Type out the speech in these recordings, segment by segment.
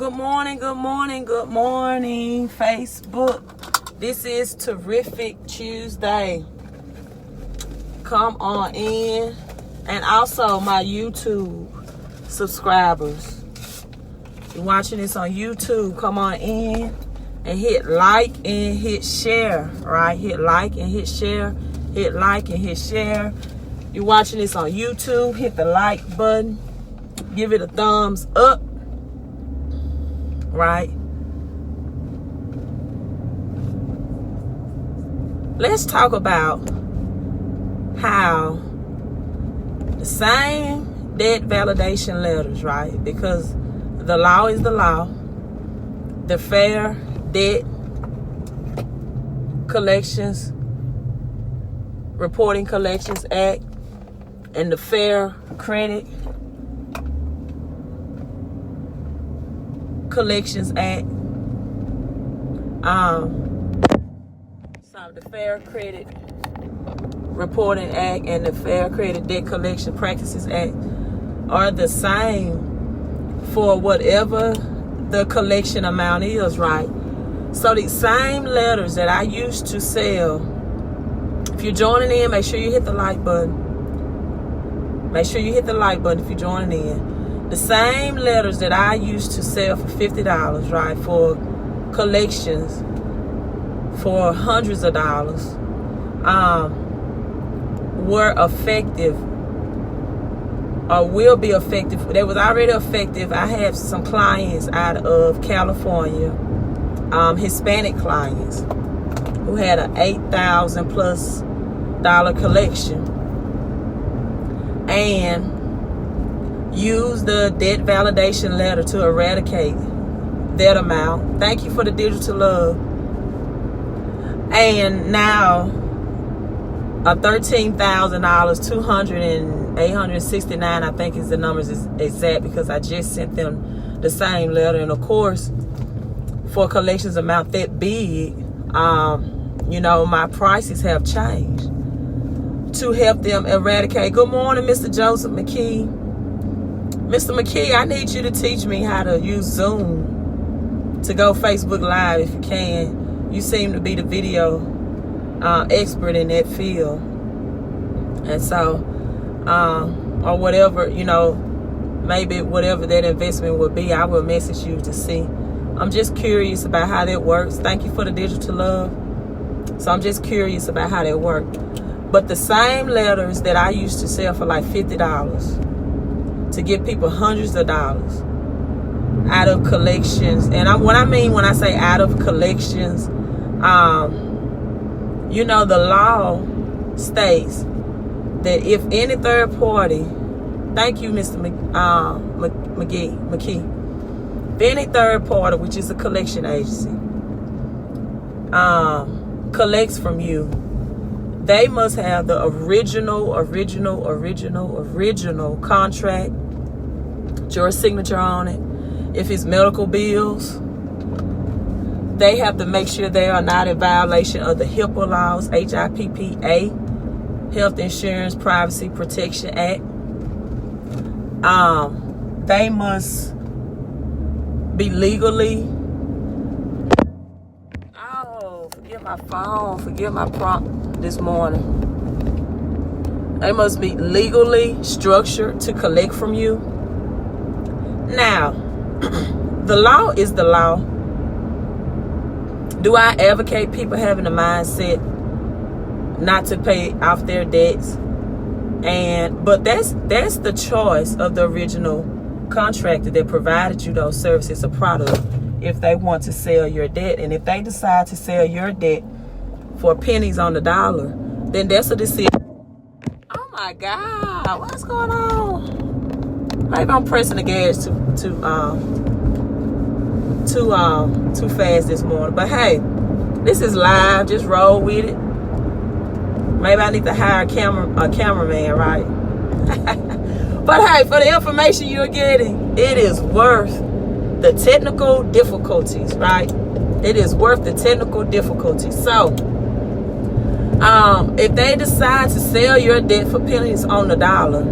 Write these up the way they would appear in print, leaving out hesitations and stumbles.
Good morning, good morning, good morning, Facebook. This is Terrific Tuesday. Come on in. And also my YouTube subscribers. You're watching this on YouTube, come on in and hit like and hit share, right? Hit like and hit share. Hit like and hit share. You're watching this on YouTube, hit the like button. Give it a thumbs up. Right? Let's talk about how the same debt validation letters, right? Because the law is the law. The Fair Debt Collections Reporting Collections Act and the Fair Credit Collections Act, the Fair Credit Reporting Act and the Fair Credit Debt Collection Practices Act are the same for whatever the collection amount is, right? So these same letters that I used to sell, if you're joining in, make sure you hit the like button. Make sure you hit the like button if you're joining in. The same letters that I used to sell for $50, right, for collections for hundreds of dollars, were effective or will be effective. They was already effective. I have some clients out of California, Hispanic clients, who had an $8,000+ collection and use the debt validation letter to eradicate that amount. Thank you for the digital love. And now a $13,000, $869, I think is the numbers is exact, because I just sent them the same letter. And of course, for collections amount that big, my prices have changed to help them eradicate. Good morning, Mr. Joseph McKee. Mr. McKee, I need you to teach me how to use Zoom to go Facebook Live if you can. You seem to be the video expert in that field. And so, or whatever, maybe whatever that investment would be, I will message you to see. I'm just curious about how that works. Thank you for the digital love. So I'm just curious about how that works. But the same letters that I used to sell for like $50, to get people hundreds of dollars out of collections. And when I say out of collections, the law states that if any third party, thank you, Mr. McKee, if any third party, which is a collection agency, collects from you, they must have the original contract, your signature on it. If it's medical bills, they have to make sure they are not in violation of the HIPAA laws, HIPPA, Health Insurance Privacy Protection Act. They must be legally, forget my phone, forget my prompt this morning. They must be legally structured to collect from you. Now, the law is the law. Do I advocate people having a mindset not to pay off their debts? But that's the choice of the original contractor that provided you those services or product, if they want to sell your debt. And if they decide to sell your debt for pennies on the dollar, then that's a decision. Oh my God, what's going on? Maybe I'm pressing the gas too fast this morning. But hey, this is live. Just roll with it. Maybe I need to hire a cameraman, right? But hey, for the information you're getting, it is worth the technical difficulties, right? It is worth the technical difficulties. So, if they decide to sell your debt for pennies on the dollar,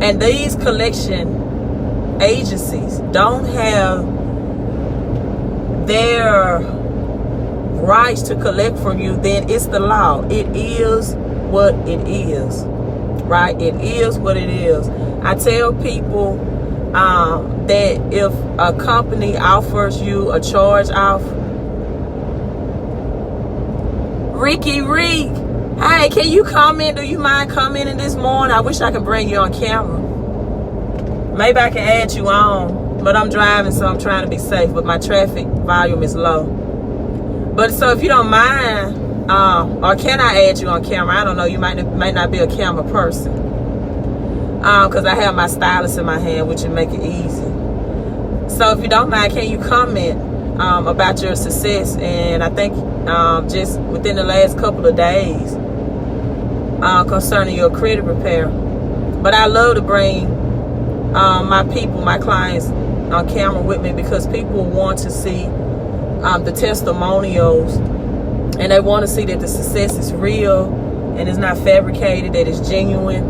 and these collection agencies don't have their rights to collect from you, then it's the law. It is what it is, right? It is what it is. I tell people that if a company offers you a charge off, Ricky Reek, hey, can you comment? Do you mind commenting this morning? I wish I could bring you on camera. Maybe I can add you on, but I'm driving, so I'm trying to be safe, but my traffic volume is low. But so if you don't mind, or can I add you on camera? I don't know. You might not be a camera person, because I have my stylus in my hand, which would make it easy. So if you don't mind, can you comment about your success? And I think just within the last couple of days, concerning your credit repair. But I love to bring my people, my clients on camera with me, because people want to see the testimonials, and they want to see that the success is real and it's not fabricated, that it's genuine.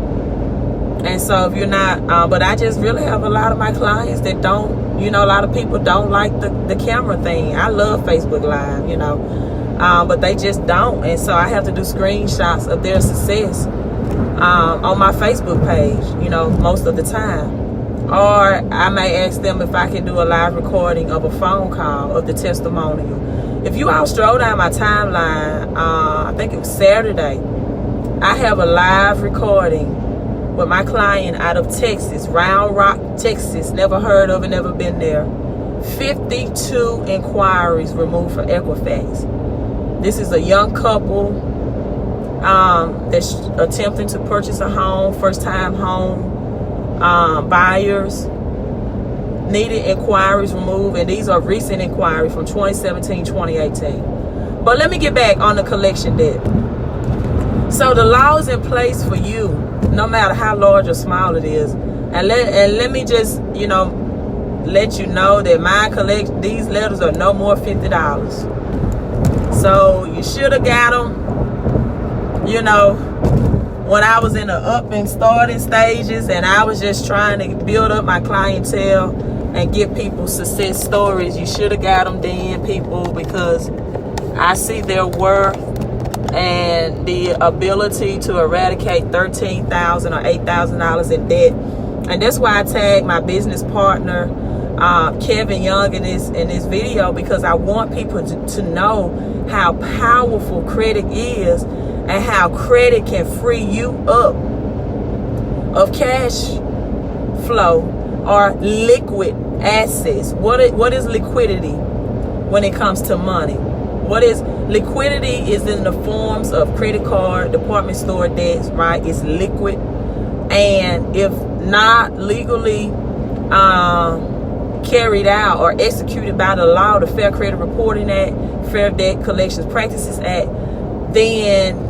And so if you're not, but I just really have a lot of my clients that don't, a lot of people don't like the camera thing. I love Facebook Live, but they just don't. And so I have to do screenshots of their success on my Facebook page, most of the time. Or I may ask them if I can do a live recording of a phone call of the testimonial. If you all stroll down my timeline, I think it was Saturday, I have a live recording with my client out of Texas, Round Rock, Texas. Never heard of it, never been there. 52 inquiries removed for Equifax. This is a young couple that's attempting to purchase a home, first-time home. Buyers needed inquiries removed, and these are recent inquiries from 2017, 2018. But let me get back on the collection debt. So the law is in place for you, no matter how large or small it is. And let me just, let you know that my collection, these letters are no more $50. So you should have got them, when I was in the up and starting stages, and I was just trying to build up my clientele and give people success stories. You should have got them then, people, because I see their worth and the ability to eradicate $13,000 or $8,000 in debt. And that's why I tagged my business partner, Kevin Young, in this video, because I want people to know how powerful credit is, and how credit can free you up of cash flow or liquid assets. What is liquidity when it comes to money? What is liquidity? Is in the forms of credit card, department store debts, right? It's liquid. And if not legally carried out or executed by the law, the Fair Credit Reporting Act, Fair Debt Collections Practices Act, then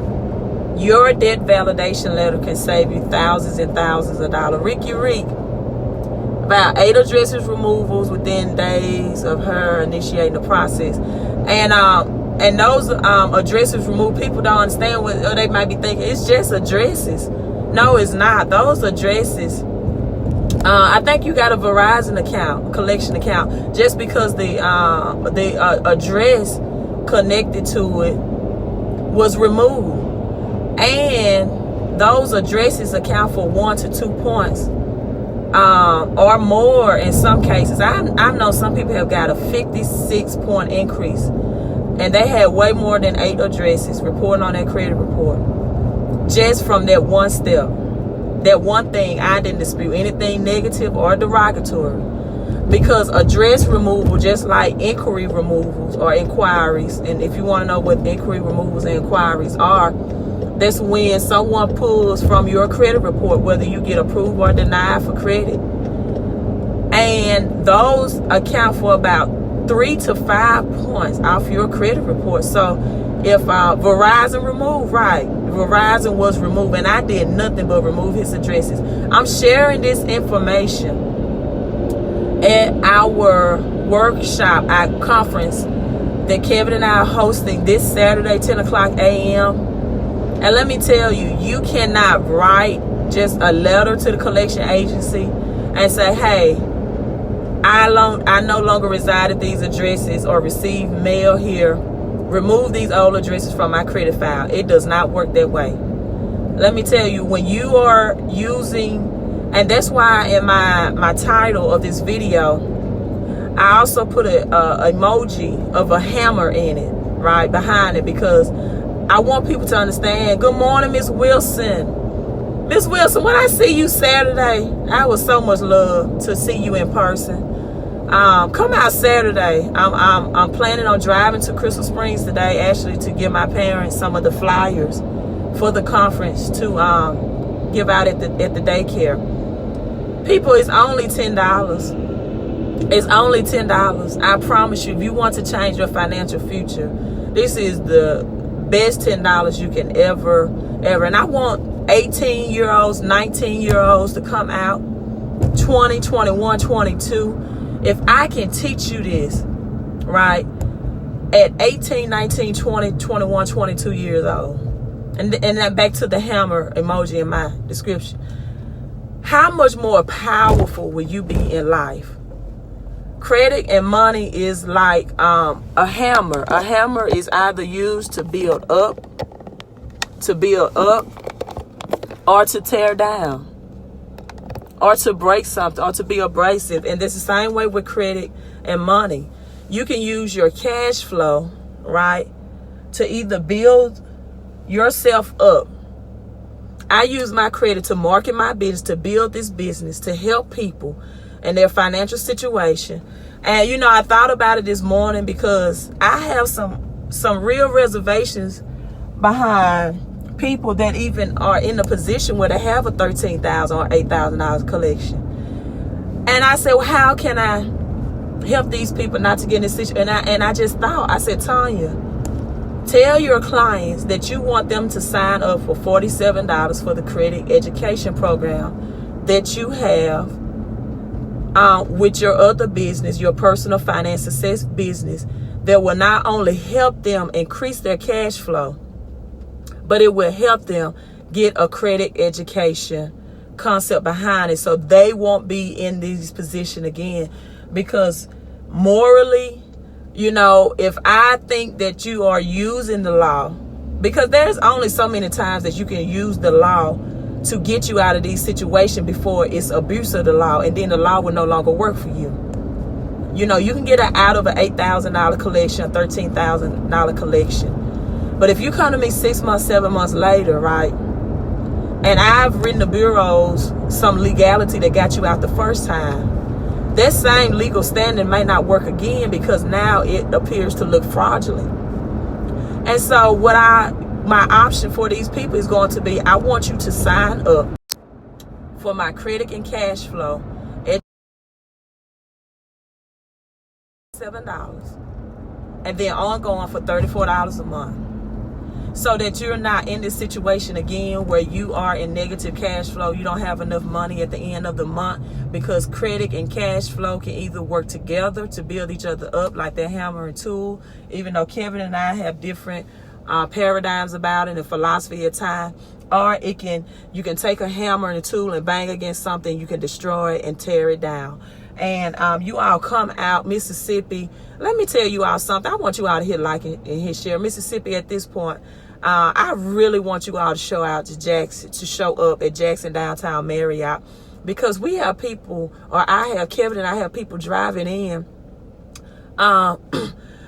your debt validation letter can save you thousands and thousands of dollars. Ricky Reek, about 8 addresses removals within days of her initiating the process. And those addresses removed, people don't understand what, or they might be thinking it's just addresses. No, it's not. Those addresses, I think you got a Verizon account, collection account, just because the address connected to it was removed. And those addresses account for 1 to 2 points or more in some cases. I know some people have got a 56-point increase, and they had way more than 8 addresses reporting on their credit report just from that one step, that one thing. I didn't dispute anything negative or derogatory, because address removal, just like inquiry removals or inquiries, and if you want to know what inquiry removals and inquiries are, that's when someone pulls from your credit report, whether you get approved or denied for credit. And those account for about 3 to 5 points off your credit report. So if Verizon removed, right, Verizon was removed, and I did nothing but remove his addresses. I'm sharing this information at our workshop, our conference that Kevin and I are hosting this Saturday, 10 o'clock a.m. And let me tell you, you cannot write just a letter to the collection agency and say, hey, I no longer reside at these addresses or receive mail here. Remove these old addresses from my credit file. It does not work that way. Let me tell you, when you are using, and that's why in my title of this video, I also put a emoji of a hammer in it, right, behind it, because I want people to understand. Good morning, Miss Wilson. Miss Wilson, when I see you Saturday, I would so much love to see you in person. Come out Saturday. I'm planning on driving to Crystal Springs today, actually, to give my parents some of the flyers for the conference to give out at the daycare. People, it's only $10. It's only $10. I promise you, if you want to change your financial future, this is the best $10 you can ever. And I want 18-year-olds, 19-year-olds to come out, 20, 21, 22. If I can teach you this, right, at 18, 19, 20, 21, 22 years old, and then back to the hammer emoji in my description, how much more powerful will you be in life? Credit and money is like a hammer. A hammer is either used to build up, or to tear down, or to break something, or to be abrasive. And it's the same way with credit and money. You can use your cash flow, right, to either build yourself up. I use my credit to market my business, to build this business, to help people in their financial situation. And, you know, I thought about it this morning because I have some real reservations behind people that even are in a position where they have a $13,000 or $8,000 collection. And I said, well, how can I help these people not to get in this situation? And I just thought, I said, Tanya, tell your clients that you want them to sign up for $47 for the credit education program that you have with your other business, your personal finance success business, that will not only help them increase their cash flow, but it will help them get a credit education concept behind it, so they won't be in this position again. Because morally, you know, if I think that you are using the law, because there's only so many times that you can use the law to get you out of these situations before it's abuse of the law, and then the law will no longer work for you. You know, you can get out of an $8,000 collection, $13,000 collection. But if you come to me 6 months, 7 months later, right, and I've written the bureaus some legality that got you out the first time, that same legal standing may not work again, because now it appears to look fraudulent. And so my option for these people is going to be, I want you to sign up for my credit and cash flow at $7, and then ongoing for $34 a month. So that you're not in this situation again where you are in negative cash flow. You don't have enough money at the end of the month, because credit and cash flow can either work together to build each other up, like that hammer and tool. Even though Kevin and I have different paradigms about it and philosophy at time, or you can take a hammer and a tool and bang against something, you can destroy it and tear it down. And you all come out Mississippi. Let me tell you all something. I want you all to hit like and hit share. Mississippi, at this point, I really want you all to show up at Jackson Downtown Marriott, because we have people, or Kevin and I have people driving in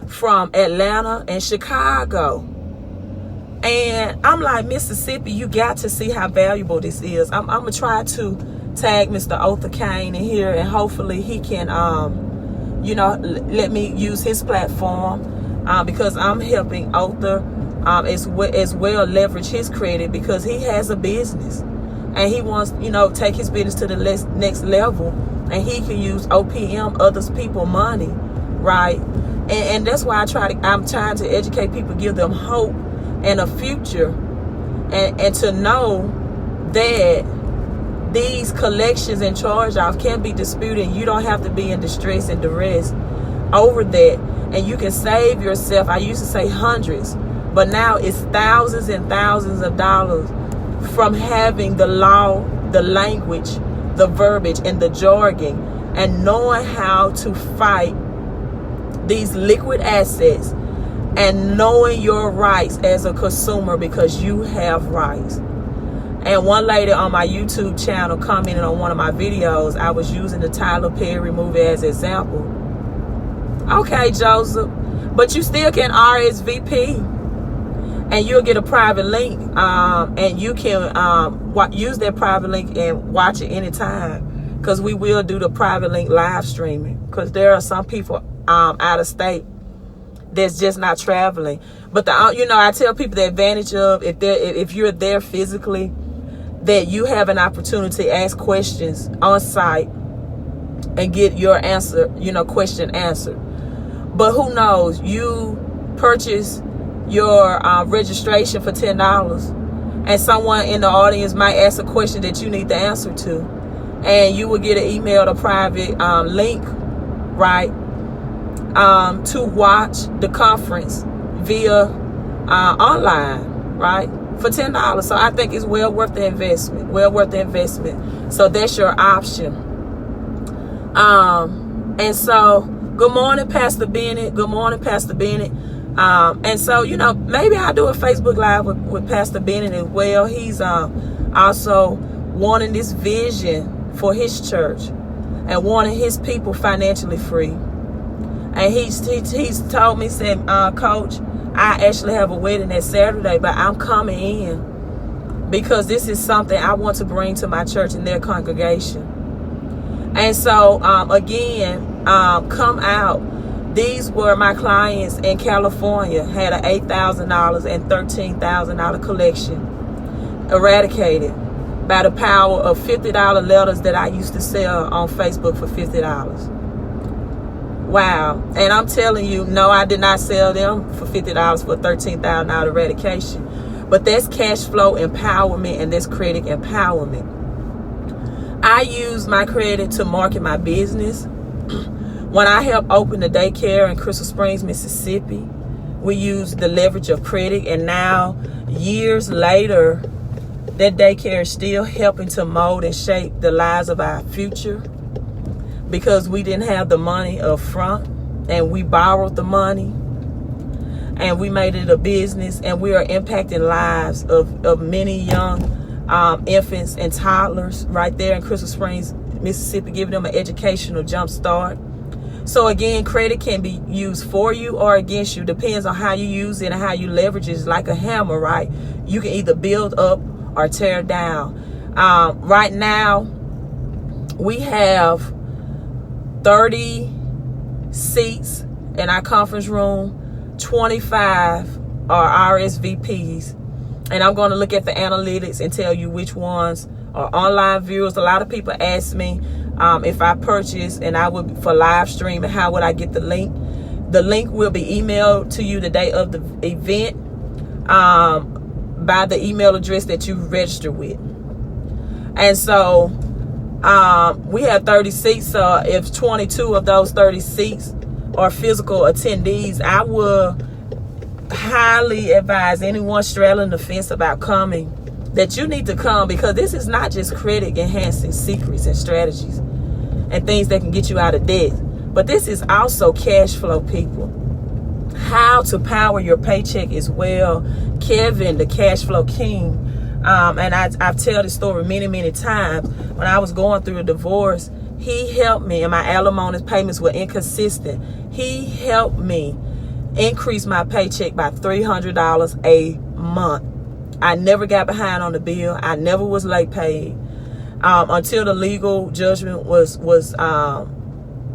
from Atlanta and Chicago. And I'm like, Mississippi, you got to see how valuable this is. I'm going to try to tag Mr. Otha Kane in here, and hopefully he can, let me use his platform, because I'm helping Otha as well leverage his credit, because he has a business and he wants, take his business to the next level, and he can use OPM, others people money, right? And that's why I'm trying to educate people, give them hope and a future, and to know that these collections and charge-offs can be disputed. You don't have to be in distress and duress over that, and you can save yourself. I used to say hundreds, but now it's thousands and thousands of dollars from having the law, the language, the verbiage, and the jargon, and knowing how to fight these liquid assets, and knowing your rights as a consumer, because you have rights. And one lady on my YouTube channel commented on one of my videos. I was using the Tyler Perry movie as an example. Okay, Joseph, but you still can RSVP, and you'll get a private link, and you can use that private link and watch it anytime, because we will do the private link live streaming, because there are some people out of state that's just not traveling. But I tell people the advantage of if you're there physically, that you have an opportunity to ask questions on site and get your answer, question answered. But who knows, you purchase your registration for $10, and someone in the audience might ask a question that you need the answer to, and you will get an email, a private link, right, to watch the conference via online, right, for $10. So I think it's well worth the investment. So that's your option. And so good morning, Pastor Bennett. And so, maybe I'll do a Facebook Live with Pastor Bennett as well. He's also wanting this vision for his church and wanting his people financially free. And he's told me, said, Coach, I actually have a wedding that Saturday, but I'm coming in because this is something I want to bring to my church and their congregation. And so, again, come out. These were my clients in California, had an $8,000 and $13,000 collection eradicated by the power of $50 letters that I used to sell on Facebook for $50. Wow. And I'm telling you, no, I did not sell them for $50 for $13,000 eradication. But that's cash flow empowerment, and that's credit empowerment. I use my credit to market my business. When I helped open the daycare in Crystal Springs, Mississippi, we used the leverage of credit. And now, years later, that daycare is still helping to mold and shape the lives of our future, because we didn't have the money up front, and we borrowed the money, and we made it a business, and we are impacting lives of many young infants and toddlers right there in Crystal Springs, Mississippi, giving them an educational jump start. So again, credit can be used for you or against you. Depends on how you use it and how you leverage it. It's like a hammer, right? You can either build up or tear down. Right now, we have 30 seats in our conference room. 25 are RSVPs. And I'm going to look at the analytics and tell you which ones are online viewers. A lot of people ask me if I purchase and I would for live streaming, how would I get the link? The link will be emailed to you the day of the event by the email address that you register with. And so we have 30 seats. So if 22 of those 30 seats are physical attendees, I will highly advise anyone straddling the fence about coming that you need to come, because this is not just credit enhancing secrets and strategies and things that can get you out of debt, but this is also cash flow, people. How to power your paycheck as well. Kevin, the cash flow king, and I've told this story many times. When I was going through a divorce, he helped me, and my alimony payments were inconsistent. He helped me increase my paycheck by $300 a month. I never got behind on the bill. I never was late paid until the legal judgment was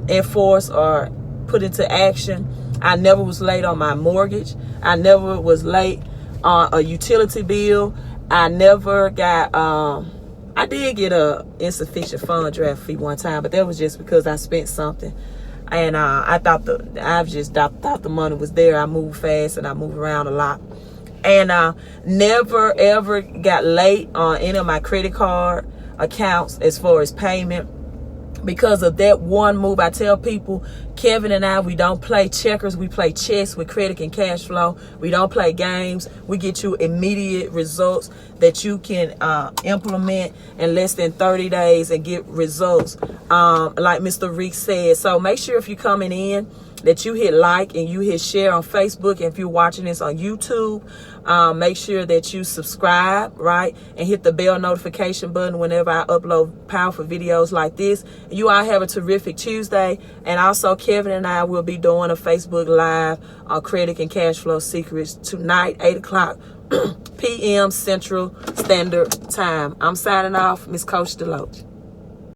enforced or put into action. I never was late on my mortgage. I never was late on a utility bill. I never got I did get a insufficient fund draft fee one time, but that was just because I spent something. And I thought the money was there. I moved fast and I moved around a lot. And never ever got late on any of my credit card accounts as far as payment. because of that one move. I tell people, Kevin and I, we don't play checkers. We play chess with credit and cash flow. We don't play games. We get you immediate results that you can implement in less than 30 days and get results, like Mr. Reek said. So make sure if you're coming in that you hit like and you hit share on Facebook. And if you're watching this on YouTube, make sure that you subscribe, right? And hit the bell notification button whenever I upload powerful videos like this. You all have a terrific Tuesday. And also, Kevin and I will be doing a Facebook Live on credit and cash flow secrets tonight, 8 o'clock p.m. Central Standard Time. I'm signing off, Miss Coach Deloach.